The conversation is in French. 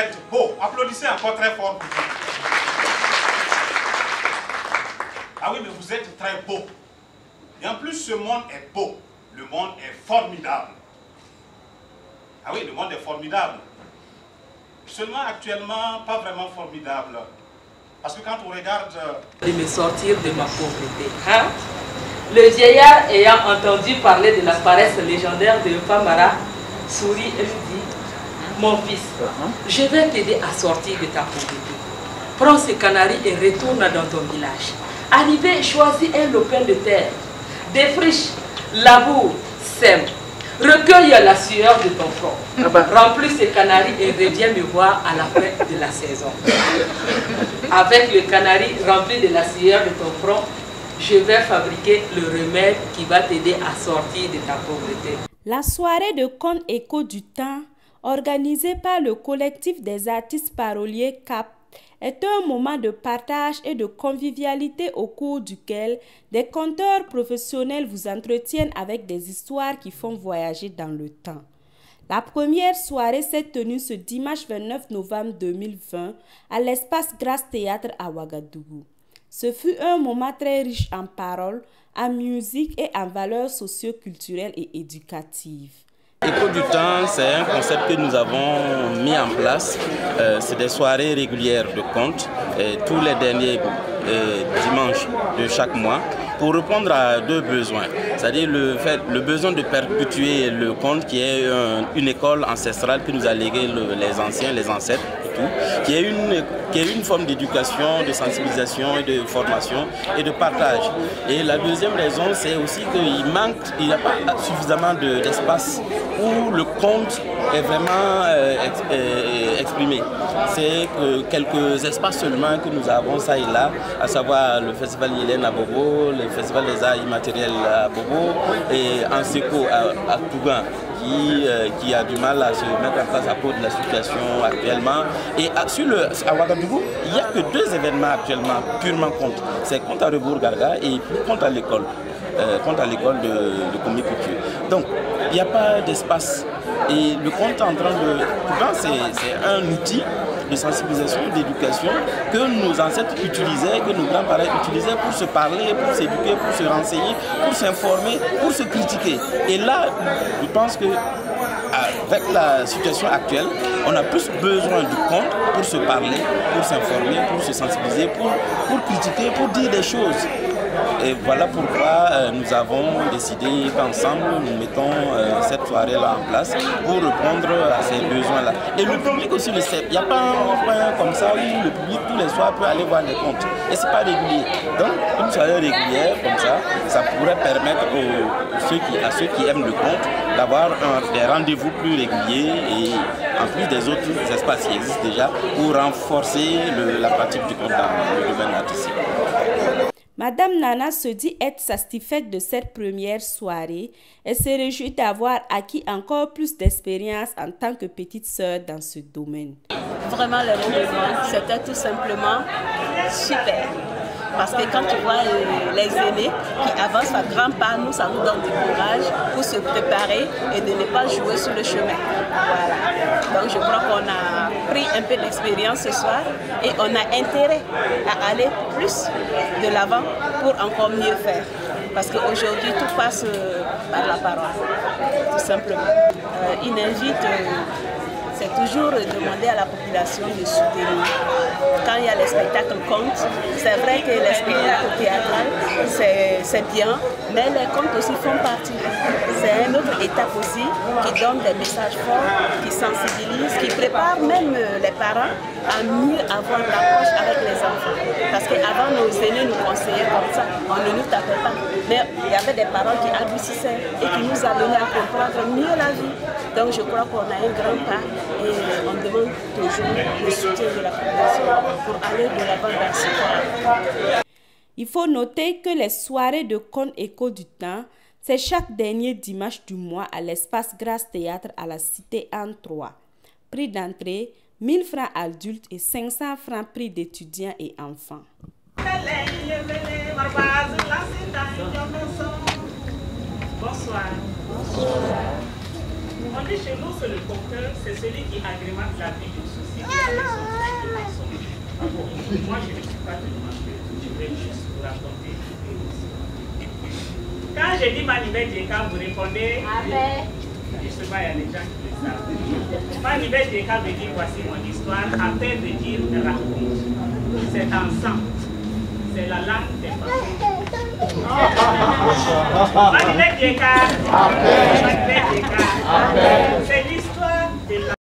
êtes beaux. Applaudissez encore très fort pour vous. Ah oui, mais vous êtes très beaux. Et en plus, ce monde est beau. Le monde est formidable. Ah oui, le monde est formidable. Seulement actuellement, pas vraiment formidable. Parce que quand on regarde... De me sortir de ma pauvreté. Hein? Le vieillard ayant entendu parler de la paresse légendaire de Famara, sourit et lui dit, mon fils, je vais t'aider à sortir de ta pauvreté. Prends ces canaris et retourne dans ton village. Arrivé, choisis un lopin de terre. Défriche, laboure, sème. Recueille la sueur de ton front. Remplis ces canaris et reviens me voir à la fin de la saison. Avec le canari rempli de la sueur de ton front, je vais fabriquer le remède qui va t'aider à sortir de ta pauvreté. La soirée de contes écho du temps, organisée par le collectif des artistes paroliers CAP, est un moment de partage et de convivialité au cours duquel des conteurs professionnels vous entretiennent avec des histoires qui font voyager dans le temps. La première soirée s'est tenue ce dimanche 29 novembre 2020 à l'espace Grâce Théâtre à Ouagadougou. Ce fut un moment très riche en paroles, en musique et en valeurs socio-culturelles et éducatives. Écho du temps, c'est un concept que nous avons mis en place. C'est des soirées régulières de contes, tous les derniers dimanches de chaque mois, pour répondre à deux besoins. C'est-à-dire le besoin de perpétuer le conte, qui est une école ancestrale que nous a légué les anciens, les ancêtres, et tout, qui est une forme d'éducation, de sensibilisation et de formation et de partage. Et la deuxième raison, c'est aussi qu'il n'y a pas suffisamment d'espace où le conte est vraiment exprimé. C'est quelques espaces seulement que nous avons ça et là, à savoir le festival Yélène à Bobo, le festival des arts immatériels à Bobo et Anseko à Tougan, qui a du mal à se mettre en place à cause de la situation actuellement. Et à Ouagadougou, il n'y a que deux événements actuellement purement contes. C'est conte à rebours Garga et conte à l'école. De Komi Couture. Donc, il n'y a pas d'espace. Et le conte en train de... C'est un outil de sensibilisation, d'éducation que nos ancêtres utilisaient, que nos grands-parents utilisaient pour se parler, pour s'éduquer, pour se renseigner, pour s'informer, pour se critiquer. Et là, je pense que avec la situation actuelle, on a plus besoin du conte pour se parler, pour s'informer, pour se sensibiliser, pour critiquer, pour dire des choses. Et voilà pourquoi nous avons décidé qu'ensemble, nous mettons cette soirée-là en place pour répondre à ces besoins-là. Et le public aussi le sait. Il n'y a pas un point comme ça où le public tous les soirs peut aller voir des contes. Et ce n'est pas régulier. Donc, une soirée régulière comme ça pourrait permettre à ceux qui aiment le conte d'avoir des rendez-vous plus réguliers et en plus des autres espaces qui existent déjà pour renforcer la pratique du conte dans le domaine artistique. Madame Nana se dit être satisfaite de cette première soirée et se réjouit d'avoir acquis encore plus d'expérience en tant que petite sœur dans ce domaine. Vraiment, le moment, c'était tout simplement super. Parce que quand tu vois les aînés qui avancent à grands pas, nous, ça nous donne du courage pour se préparer et de ne pas jouer sur le chemin. Voilà. Donc je crois qu'on a pris un peu d'expérience ce soir et on a intérêt à aller plus de l'avant pour encore mieux faire. Parce qu'aujourd'hui, tout passe par la parole, tout simplement. Il invite... c'est toujours demander à la population de soutenir. Quand il y a les spectacles contes, c'est vrai que les spectacles théâtrales, c'est bien, mais les contes aussi font partie. C'est une autre étape aussi qui donne des messages forts, qui sensibilise, qui prépare même les parents à mieux avoir l'approche avec les enfants. Parce qu'avant, nos aînés nous conseillaient comme ça, on ne nous tapait pas. Mais il y avait des paroles qui adoucissaient et qui nous amenaient à comprendre mieux la vie. Donc je crois qu'on a un grand pas. Et on demande toujours le soutien de la population pour aller de l'avant dans ce cas. Il faut noter que les soirées de contes écho du temps, c'est chaque dernier dimanche du mois à l'espace Grâce Théâtre à la cité Anne 3. Prix d'entrée, 1000 francs adultes et 500 francs prix d'étudiants et enfants. Bonsoir. Bonsoir. On dit chez nous, c'est le conteur, c'est celui qui agrémente la vie d'une société avec son type de personne. Moi, je ne suis pas de menteur, je vais juste vous raconter une histoire. Quand je dis Manibet Djeka, vous répondez Amen. Justement, il y a des gens qui le savent. Manibet Djeka veut dire voici mon histoire, après veut dire raconte. C'est ensemble. C'est la langue des femmes. Manibet Djeka, c'est l'histoire de la